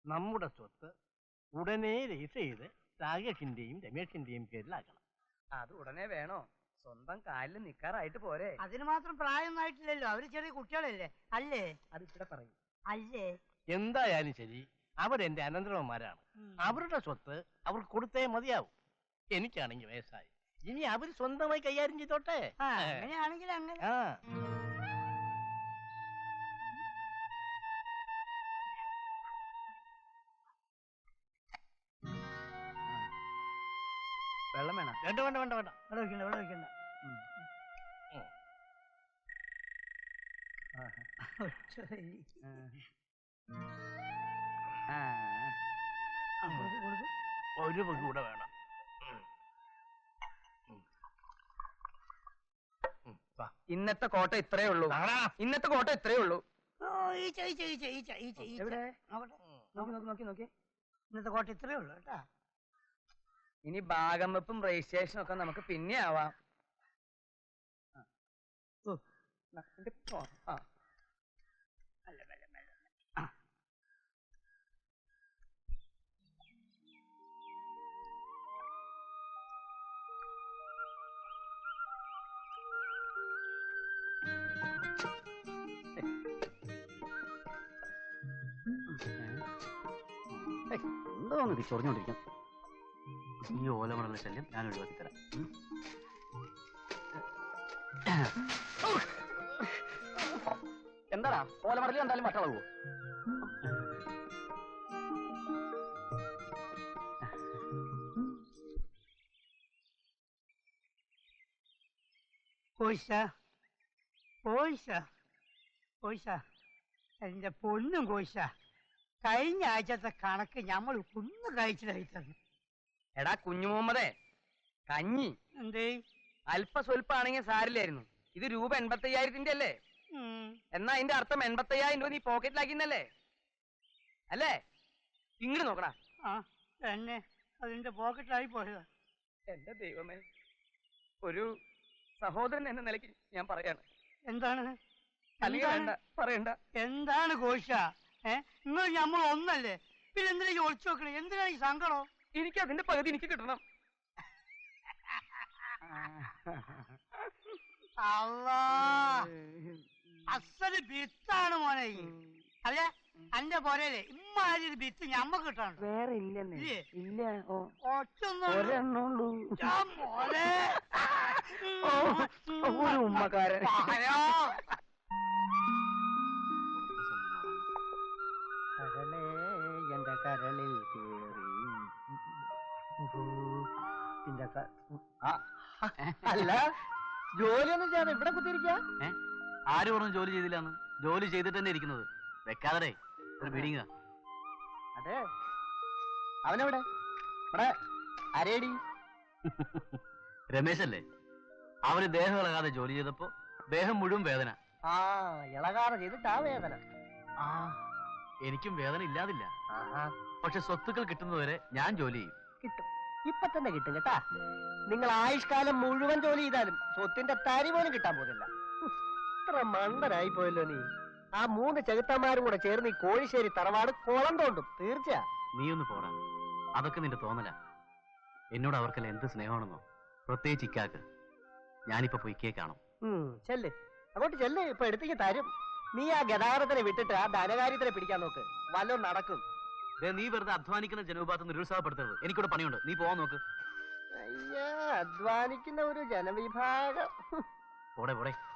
നമ്മുടെ സ്വത്ത് ഉടനെ രജിസ്റ്റർ ചെയ്ത് രാകേഷിന്റെയും രമേഷിന്റെയും പേരിലാക്കണം. അത് ഉടനെ വേണോ? സ്വന്തം കാലിൽ നിൽക്കാറായിട്ട് പോരെ? അതിന് മാത്രം പ്രായമൊന്നും ആയിട്ടില്ലല്ലോ. അവര് ചെറിയ കുട്ടികളല്ലേ? അല്ലേ? അത് ഇവിടെ പറയും. അല്ലേ? എന്തായാലും ശരി, അവരെന്റെ അനന്തരവന്മാരാണ്. അവരുടെ സ്വത്ത് അവർക്ക് കൊടുത്തേ മതിയാവും. എനിക്കാണെങ്കിൽ വയസ്സായി, ഇനി അവർ സ്വന്തമായി കൈകാര്യം ചെയ്തോട്ടെ. അങ്ങനെയാണെങ്കിൽ അങ്ങനെ. വെള്ളം വേണം? വേണ്ട വേണ്ട വേണ്ട വേണ്ട, വെള്ളം വെക്കണ്ട, വെള്ളം വെക്കണ്ട. ഒരു പങ്ക് കൂടെ വേണം. ഇന്നത്തെ കോട്ട ഇത്രേ ഉള്ളൂ. ഇന്നത്തെ കോട്ട ഇത്രേ ഉള്ളൂ. ഇന്നത്തെ കോട്ട ഇത്രേ ഉള്ളൂ കേട്ടാ. ഇനി ഭാഗം വെപ്പും രജിസ്ട്രേഷനും ഒക്കെ നമുക്ക് പിന്നെ ആവാം. എന്തോന്ന് ചൊറിഞ്ഞോണ്ടിരിക്കാം. ഈ ഓലമണല ശല്യം ഞാൻ ഒഴിവാക്കി തരാം. എന്താടാ ഓലമടലിൽ എന്തായാലും മക്കളാവോ? എന്റെ പൊന്നും കോശ, കഴിഞ്ഞ ആഴ്ചത്തെ കണക്ക് ഞമ്മൾ ഒന്ന് കഴിച്ചിട്ടായിരുന്നു. എടാ കുഞ്ഞു മുഹമ്മദേ, കഞ്ഞി എന്തേ അല്പസ്വല്പാണെങ്കിൽ സാരില്ലായിരുന്നു. ഇത് രൂപ 85,000 അല്ലേ? എന്നാ അതിന്റെ അർത്ഥം 85,000 രൂപ നീ പോക്കറ്റിലാക്കിന്നല്ലേ അല്ലേ? ഇങ്ങോട്ട് നോക്കടാ. എന്നെ അതിന്റെ പോക്കറ്റിലായി പോയതാ. എന്റെ ദൈവമേ, ഒരു സഹോദരൻ എന്ന നിലയ്ക്ക് ഞാൻ പറയാണ്. എന്താണ് പറയണ്ട. എന്താണ് കോശ? നിങ്ങൾ നമ്മൾ ഒന്നല്ലേ, പിന്നെ എന്തിനാ ഈ ഒളിച്ചു നോക്കണേ? എന്തിനാ ഈ സങ്കടം? എനിക്ക് അതിന്റെ പകുതി എനിക്ക് കിട്ടണം. അല്ലാ, അസല് ബിത്താണ് മോനെ. അല്ലെ അന്റെ പോരല്ലേ ഇമ്മാതിരി ബിത്ത് ഞമ്മക്ക് കിട്ടാണ്. വേറെ ഇല്ല. ഒരു ഉമ്മക്കാരൻ. കരളേ എന്റെ കരളിൽ അല്ല, ജോലിയൊന്നും ചെയ്യാതെ ഇവിടെ കുത്തിയിരിക്ക? ആര് പറഞ്ഞു ജോലി ചെയ്തില്ലാന്ന്? ജോലി ചെയ്തിട്ട് തന്നെ ഇരിക്കുന്നത്. വെക്കാതെ ഒരു ബീഡിങ്. അതെ, അവനെവിടെ? അരേടി രമേശല്ലേ? അവര് ദേഹം ഇളകാതെ ജോലി ചെയ്തപ്പോ ദേഹം മുഴുവൻ വേദന. ഇളകാതെ ചെയ്തിട്ടാ വേദന. എനിക്കും വേദന ഇല്ലാതില്ല. പക്ഷെ സ്വത്തുക്കൾ കിട്ടുന്നതുവരെ ഞാൻ ജോലി ചെയ്യും. കിട്ടും, ഇപ്പൊ തന്നെ കിട്ടും കേട്ടാ. നിങ്ങൾ ആയുഷ്കാലം മുഴുവൻ ജോലി ചെയ്താലും സ്വത്തിന്റെ തരി പോലും കിട്ടാൻ പോകുന്നില്ല. ഇത്ര മണ്ടനായി പോയല്ലോ നീ. ആ 3 ചെകുത്തന്മാരും കൂടെ ചേർന്ന് ഈ കോഴിശ്ശേരി തറവാട് കുളം തോണ്ടും. തീർച്ചയാ. നീ ഒന്ന് പോടാ, അതൊക്കെ നിന്റെ തോന്നല. എന്നോട് അവർക്കെല്ലാം എന്ത് സ്നേഹമാണെന്നോ, പ്രത്യേകിച്ച് ഇക്കാക്ക്. ഞാനിപ്പോ പൊയ്ക്കേ കാണും. ചെല്ല്, അങ്ങോട്ട് ചെല്ല്. ഇപ്പൊ എടുത്തേക്ക് തരും. നീ ആ ഗതാഗതത്തിനെ വിട്ടിട്ട് ആ ധനകാര്യത്തിനെ പിടിക്കാൻ നോക്ക്, വല്ലതും നടക്കും. നീ വെറുതെ അധ്വാനിക്കുന്ന ജനവിഭാഗത്തെ നിരുത്സാഹപ്പെടുത്തരുത്. എനിക്കിവിടെ പണിയുണ്ട്, നീ പോവാൻ നോക്ക്. അയ്യാ, അധ്വാനിക്കുന്ന ഒരു ജനവിഭാഗം.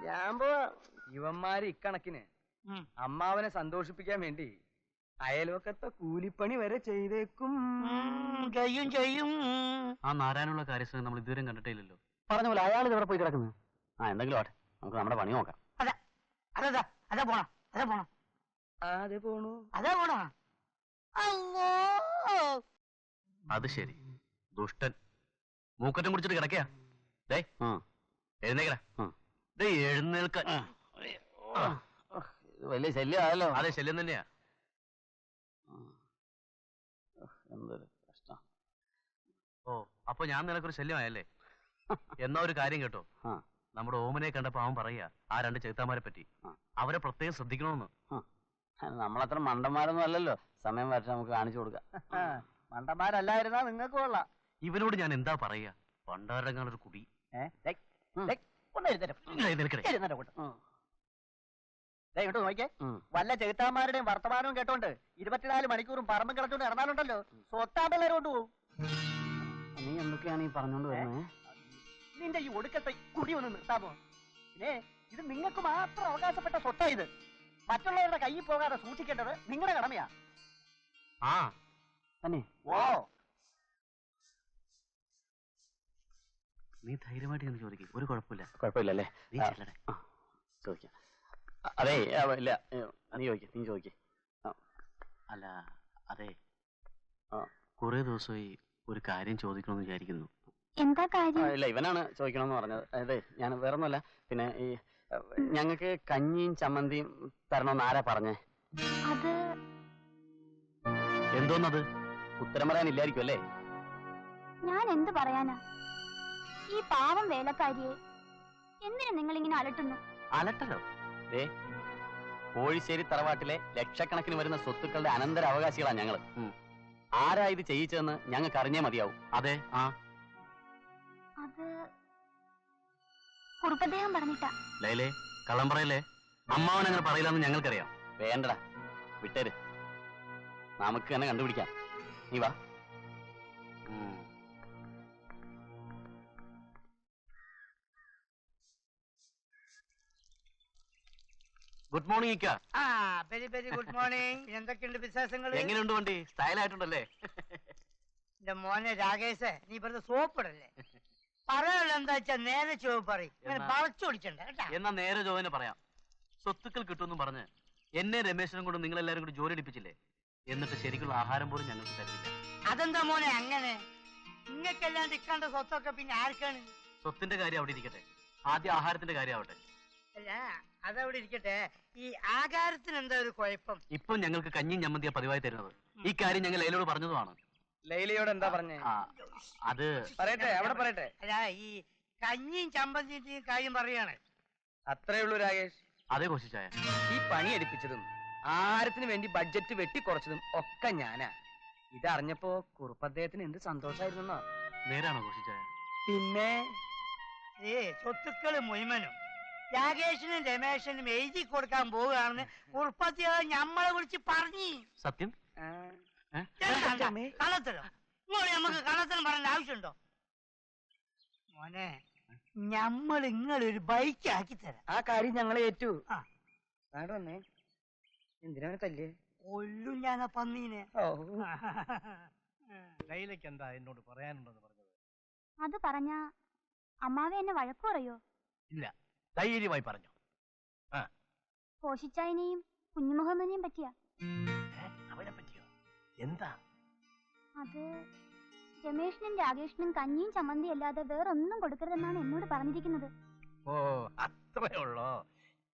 ഞാൻ പോവാ. ഇവന്മാര് ഇക്കണക്കിന് അമ്മാവനെ സന്തോഷിപ്പിക്കാൻ വേണ്ടി അയൽവക്കത്തെ കൂലിപ്പണി വരെ ചെയ്തേക്കും. ചെയ്യും. ആ നാരായണുള്ള കാര്യസ്ഥനെ നമ്മൾ ഇതുവരെ കണ്ടിട്ടേ ഇല്ലല്ലോ. പറഞ്ഞ പോലെ അയാൾ ഇവിടെ പോയി കിടക്കുന്നത്. എന്തെങ്കിലും ആട്ടെ, നമുക്ക് നമ്മുടെ പണി നോക്കാം. അത് ശരി, ദുഷ്ടൻ മൂക്കറ്റം കുടിച്ചിട്ട് കിടക്കയാ. എഴുന്നേക്കടാ. എഴുന്നേൽക്കാൻ വലിയ ശല്യമായല്ലോ. അതെ, ശല്യം തന്നെയാ. എന്തൊരു കഷ്ടം. അപ്പൊ ഞാൻ നിനക്കൊരു ശല്യമായല്ലേ? എന്നാ ഒരു കാര്യം കേട്ടോ, നമ്മുടെ ഓമനെ കണ്ടപ്പോ അവൻ പറയാ ആ 2 ചെകുത്താന്മാരെ പറ്റി. അവരെ പ്രത്യേകം ശ്രദ്ധിക്കണമെന്ന്. നമ്മളത്ര മണ്ടന്മാരൊന്നും അല്ലല്ലോ. സമയം വരട്ടെ, നമുക്ക് കാണിച്ചു കൊടുക്കാം. മണ്ടന്മാരല്ലായിരുന്നാ നിങ്ങൾക്ക് കൊള്ളാം. ഇവനോട് ഞാൻ എന്താ പറയാ? പണ്ടാരങ്ങാനൊരു കുടി. ഇങ്ങോട്ട് നോക്കിയേ, വല്ല ചെകുത്താന്മാരുടെയും വർത്തമാനവും കേട്ടോണ്ട് 24 മണിക്കൂറും പറമ്പും കിടച്ചോണ്ട് ഇറങ്ങാനുണ്ടല്ലോ, സ്വത്താമ്പെല്ലാരും കൊണ്ടുപോകും. നീ എന്തൊക്കെയാണ് ഈ പറഞ്ഞോണ്ട് വരുന്നത്? നിന്റെ ഈ ഒടുക്കത്തെ കുടി ഒന്ന് നിർത്താമോ? പിന്നെ ഇത് നിങ്ങൾക്ക് മാത്രം അവകാശപ്പെട്ട സ്വത്താ. ഇത് മറ്റുള്ളവരുടെ കയ്യിൽ പോകാതെ സൂക്ഷിക്കേണ്ടത് നിങ്ങളുടെ കടമയാ. ആ തന്നെ. ഓ, നീ ധൈര്യമായിട്ട് എന്ന് ചോദിക്കും, ഒരു കുഴപ്പമില്ല. കുഴപ്പമില്ലല്ലേ? നീ ചെല്ലടേ. ചോദിക്കാം. അതെ, ഇല്ല, നീ ചോദിക്കേ. അല്ല, അതെ, കുറെ ദിവസമായി ഒരു കാര്യം ചോദിക്കണമെന്ന് വിചാരിക്കുന്നു. എന്താ കാര്യം? ഇല്ല, ഇവനാണ് ചോദിക്കണമെന്ന് പറഞ്ഞത്. അതെ, ഞാൻ വേറൊന്നുമല്ല. പിന്നെ ഈ ഞങ്ങൾക്ക് കഞ്ഞിയും ചമ്മന്തിയും തരണമെന്ന് ആരാ പറഞ്ഞേ? അത് എന്തോന്നത്? ഉത്തരം പറയാനില്ലായിരിക്കും അല്ലേ? ഞാൻ എന്ത് പറയാനാ? ഈ പാവം വേലക്കാരിയെ എന്തിനാ നിങ്ങൾ ഇങ്ങനെ അലട്ടുന്നു? അലട്ടലോ? കോഴിശ്ശേരി തറവാട്ടിലെ ലക്ഷക്കണക്കിന് വരുന്ന സ്വത്തുക്കളുടെ അനന്തര അവകാശികളാണ് ഞങ്ങള്. ആരാ ഇത് ചെയ്യിച്ചതെന്ന് ഞങ്ങൾക്ക് അറിഞ്ഞേ മതിയാവും. അതെ, അത് കുറുപ്പദ്ദേഹം പറഞ്ഞിട്ടാ. ലൈലേ, കള്ളം പറയല്ലേ. അമ്മാവൻ അങ്ങനെ പറയില്ലെന്ന് ഞങ്ങൾക്കറിയാം. വേണ്ടടാ, വിട്ടേര്, നമുക്ക് തന്നെ കണ്ടുപിടിക്കാം. നീ വാ. ഗുഡ് മോർണിംഗ് ഇക്ക. Very very good morning. എന്തൊക്കെയുണ്ട് വിശേഷങ്ങൾ? എങ്ങനെയുണ്ട് വണ്ടി? സ്റ്റൈലായിട്ടുണ്ടല്ലേ? എന്റെ മോനെ രാകേഷ്, നീ വെറുതെ സോപ്പിടല്ലേ. പറയാനുള്ള എന്താ വെച്ചാ നേരെ ചോവ് പറയും, വളച്ചു പിടിച്ചണ്ട കേട്ടാ. എന്നാ നേരെ ജോവിനെ പറയാം. സ്വത്തുക്കൾ കിട്ടുമെന്നും പറഞ്ഞ് എന്നെ രമേശനും കൊണ്ട് നിങ്ങൾ എല്ലാവരും കൂടി ജോലി എടുപ്പിച്ചില്ലേ? എന്നിട്ട് ശരിക്കുള്ള ആഹാരം പോലും ഞങ്ങൾക്ക് തരുന്നില്ല. അതെന്താ മോനെ അങ്ങനെ? നിങ്ങൾക്കെല്ലാം ഇക്കാണ്ട സ്വത്തൊക്കെ പിന്നെ ആർക്കാണ്? സ്വത്തിന്റെ കാര്യം അവിടെ ഇരിക്കട്ടെ, ആദ്യം ആഹാരത്തിന്റെ കാര്യം ആവട്ടെ. അല്ല, അതവിടെ ഇരിക്കട്ടെ. ഈ ആഹാരത്തിന് എന്താ ഒരു കുഴപ്പം? ഇപ്പൊ ഞങ്ങൾക്ക് കഞ്ഞിയും ചമ്മന്തിയാ പതിവായി തരുന്നത്. ഈ കാര്യം ഞങ്ങൾ ലൈലയോട് പറഞ്ഞതുമാണ്. ലൈലയോട് എന്താ പറഞ്ഞേ? അത് പറയട്ടെ, അവിടെ പറയട്ടെ. അല്ല, ഈ കഞ്ഞിയും ചമ്പന്തിന്റെയും കാര്യം പറയാണ്. അത്രേ ഉള്ളൂ രാകേഷ്. അതേ കോശിച്ചായ. ഈ പണി എടുപ്പിച്ചതും ആഹാരത്തിന് വേണ്ടി ബഡ്ജറ്റ് വെട്ടിക്കുറച്ചതും ഒക്കെ ഞാനാ. ഇതറിഞ്ഞപ്പോ കുറുപ്പദ്ദേഹത്തിന് എന്ത് സന്തോഷായിരുന്നോ? നേരാണോ കോശിച്ചായ? പിന്നെ സ്വത്തുക്കള് മുഴുവനും രാകേഷിനും രമേശനും എഴുതി കൊടുക്കാൻ പോവുകയാണെന്ന് കുറുപ്പദ്ദേഹം ഞമ്മളെ വിളിച്ച് പറഞ്ഞു. സത്യം? കള്ളത്തരം? ഇങ്ങോട്ട് നമുക്ക് കള്ളത്തരം പറയേണ്ട ആവശ്യമുണ്ടോ? മോനെ, ഞമ്മൾ ഇങ്ങളൊരു ബൈക്ക് ആക്കി തരാം. ആ കാര്യം ഞങ്ങളെ ഏറ്റു. വന്നേ, എന്തിനാ തല്ലേ? കൊല്ലും ഞാൻ ആ പന്നീനെ. ലൈലയ്ക്ക് എന്താ എന്നോട് പറയാനുണ്ടെന്ന് പറഞ്ഞത്? അത് പറഞ്ഞ അമ്മാവെ എന്നെ വഴക്കു പറയോ? ഇല്ല, ധൈര്യമായി പറഞ്ഞു. കോശിച്ചായനെയും കുഞ്ഞുമുഹമ്മദിനെയും പറ്റിയാ. അവരെ പറ്റിയോ? എന്താ? അത് രമേഷിനും രാകേഷിനും കഞ്ഞിയും ചമ്മന്തി അല്ലാതെ വേറൊന്നും കൊടുക്കരുതെന്നാണ് എന്നോട് പറഞ്ഞിരിക്കുന്നത്. ഓ, അത്രേ ഉള്ളോ?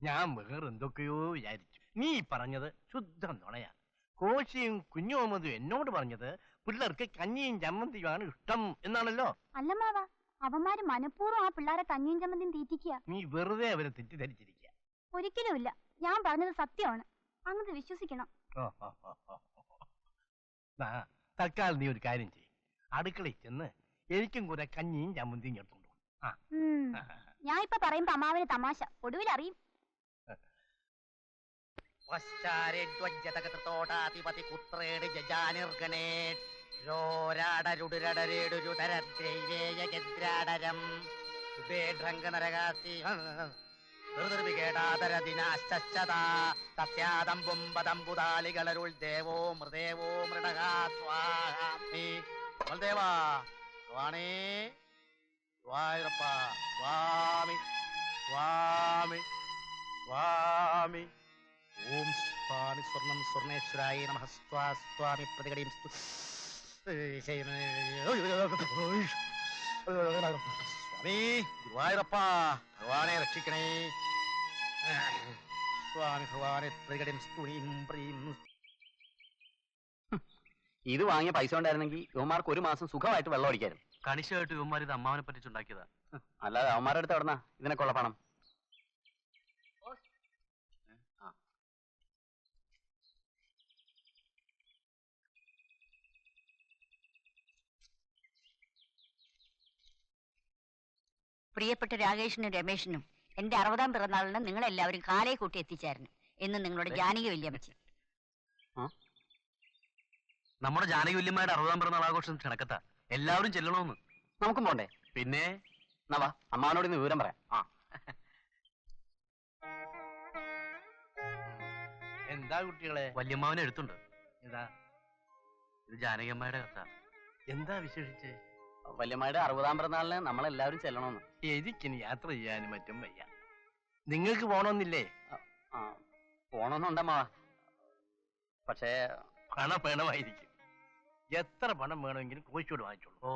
ഞാൻ വേറെന്തൊക്കെയോ വിചാരിച്ചു. നീ പറഞ്ഞത് ശുദ്ധം നുണയാ. കോശിയും കുഞ്ഞുമുഹമ്മദും എന്നോട് പറഞ്ഞത് പിള്ളേർക്ക് കഞ്ഞിയും ചമ്മന്തിയുമാണ് ഇഷ്ടം എന്നാണല്ലോ. അല്ലമ്മാവ, അവന്മാര് മനഃപൂർവ്വം ആ പിള്ളേരെ കഞ്ഞിയും ചമ്മന്തിയും തീറ്റിക്കുക. നീ വെറുതെ അവരെ തെറ്റിദ്ധരിച്ചിരിക്കുക. ഒരിക്കലുമില്ല, ഞാൻ പറഞ്ഞത് സത്യമാണ്. അങ്ങത് വിശ്വസിക്കണം. തൽക്കാലം നീ ഒരു കാര്യം ചെയ്യും, അടുക്കളയിൽ ചെന്ന് എനിക്കും കൂടെ കഞ്ഞിയും ചമ്മന്തിയും എടുത്തോണ്ട്. ഞാൻ ഇപ്പൊ പറയുമ്പോ അമ്മാവന് തമാശ, ഒടുവിൽ അറിയും. ദേവോ മൃദേവോ മൃഡകാ സ്വാമി ബൽദേവാ സ്വാമി സ്വാമി സ്വാമി സ്വാമി ഓം സ്വാമി സ്വർണം സ്വർണേശ്വരായ നമഃ സ്വാമി പ്രതികടയും സ്വാമി ഗുരുവായൂരപ്പ ഭഗവാനെ രക്ഷിക്കണേ. സ്വാമി ഭഗവാനെ പ്രതികടയും സ്തുതിയും പ്രിയും. ഇത് വാങ്ങിയ പൈസ ഉണ്ടായിരുന്നെങ്കിൽ യുവമാർക്ക് ഒരു മാസം സുഖമായിട്ട് വെള്ളം അടിക്കായിരുന്നു. കണിശമായിട്ട് യുവമാർ ഇത് അമ്മാവനെ പറ്റിച്ചുണ്ടാക്കിയതാ. അല്ലാതെ അവന്മാരുടെ അടുത്ത് എവിടുന്നാ ഇതിനൊക്കെ ഉള്ള പണം? പ്രിയപ്പെട്ട രാകേഷിനും രമേശിനും എന്റെ 60ാം പിറന്നാളിന് നിങ്ങൾ എല്ലാവരും കാലേ കൂട്ടി എത്തിച്ചായിരുന്നു എന്ന് നിങ്ങളുടെ ജാനകി വല്യമ്മച്ചി. നമ്മുടെ ജാനകി വല്യമ്മയുടെ 60ാം പിറന്നാൾ ആഘോഷം ക്ഷണക്കത്താ. എല്ലാവരും ചെല്ലണമെന്ന്. നമുക്കും പോണ്ടേ? പിന്നെ നവാ അമ്മാവനോട് ഇന്ന് വിവരം പറയാം. എന്താ കുട്ടികളെ? വല്യമ്മാവനെ എടുത്തുണ്ട്. എന്താ ഇത് ജാനകിയമ്മയുടെ കത്താ. എന്താ വിശേഷിച്ച്? വല്യമ്മയുടെ 60ാം പിറന്നാളിന് നമ്മളെല്ലാവരും ചെല്ലണമെന്ന്. എനിക്കിനി യാത്ര ചെയ്യാനും മറ്റും വയ്യ. നിങ്ങൾക്ക് പോണമെന്നില്ലേ? പോണമെന്നുണ്ടമ്മാവ. പക്ഷേ പണം വേണമായിരിക്കും. എത്ര പണം വേണമെങ്കിലും കോഴിക്കോട് വാങ്ങിച്ചോളൂ. ഓ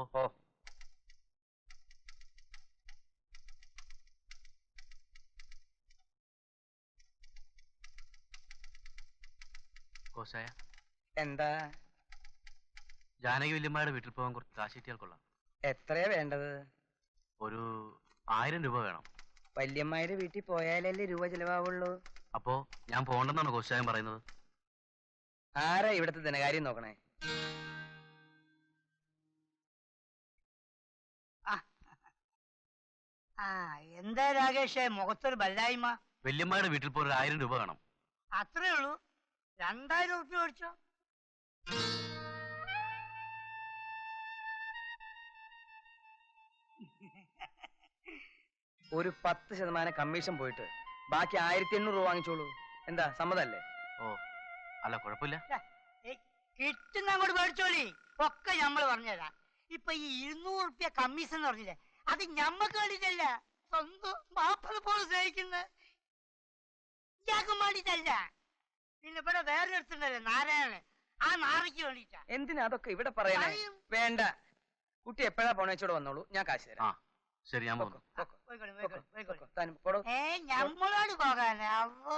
കോശായ, എന്താ? ജാനകി വല്യമ്മയുടെ വീട്ടിൽ പോകാൻ കുറച്ച് കാശ് കിട്ടിയാൽ കൊള്ളാം. എത്രയാ വേണ്ടത്? ഒരു 1000 രൂപ വേണം. വല്യമ്മയുടെ വീട്ടിൽ പോയാലല്ലേ രൂപ ചെലവാവുള്ളൂ. അപ്പോ ഞാൻ പോകണ്ടെന്നാണ് കോശായൻ പറയുന്നത്. ആരാ ഇവിടത്തെ ധനകാര്യം നോക്കണേ? എന്താ രാകേഷേ മുഖത്തൊരു ബല്ലായ്മ? വല്യമ്മയുടെ വീട്ടിൽ പോയി 1000 രൂപ വേണം. അത്രേ ഉള്ളൂ? 2000 ഉറുപ്പ്യ മേടിച്ചോ? ഒരു 10% കമ്മീഷൻ പോയിട്ട് ബാക്കി 1800 രൂപ വാങ്ങിച്ചോളൂ. എന്താ, സമ്മതല്ലേ? ഓ അല്ല, കുഴപ്പമില്ല. കിട്ടുന്ന അങ്ങോട്ട് മേടിച്ചോളി. ഒക്കെ ഞമ്മള് പറഞ്ഞുതരാം. ഇപ്പൊ ഈ 200 ഉറുപ്പ്യ കമ്മീഷൻ എന്ന് പറഞ്ഞില്ലേ, അത് ഞമ്മക്ക് വേണ്ടിട്ടല്ല, സ്വന്തം ബാപ്പനെ പോലെ സ്നേഹിക്കുന്ന ഇയാൾക്കും വേണ്ടിട്ടല്ല. പിന്നെ ഇവിടെ വേറെ എടുത്തിട്ടല്ലേ നാരായണൻ, ആ നാറയ്ക്ക് വേണ്ടിട്ടാ. എന്തിനാ അതൊക്കെ ഇവിടെ പറയണേ? വേണ്ട, കുട്ടി എപ്പോഴാ പോണേച്ചോട് വന്നോളൂ, ഞാൻ കാശ് തരാം. ശരി, ഞാൻ പോകുന്നു. ഞമ്മളോട് പോകാന് അവോ.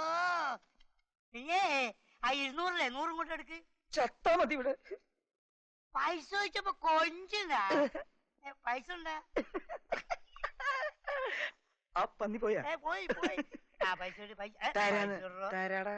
പിന്നെ ആ 200 100 കൊണ്ട് എടുക്ക്. ചത്താ മതി ഇവിടെ. പൈസ ചോദിച്ചപ്പോ കൊഞ്ചിനാ. പൈസ ഉണ്ടാ? ആ പന്നി പോയാ? പോയി. ആ പൈസ തരാടാ.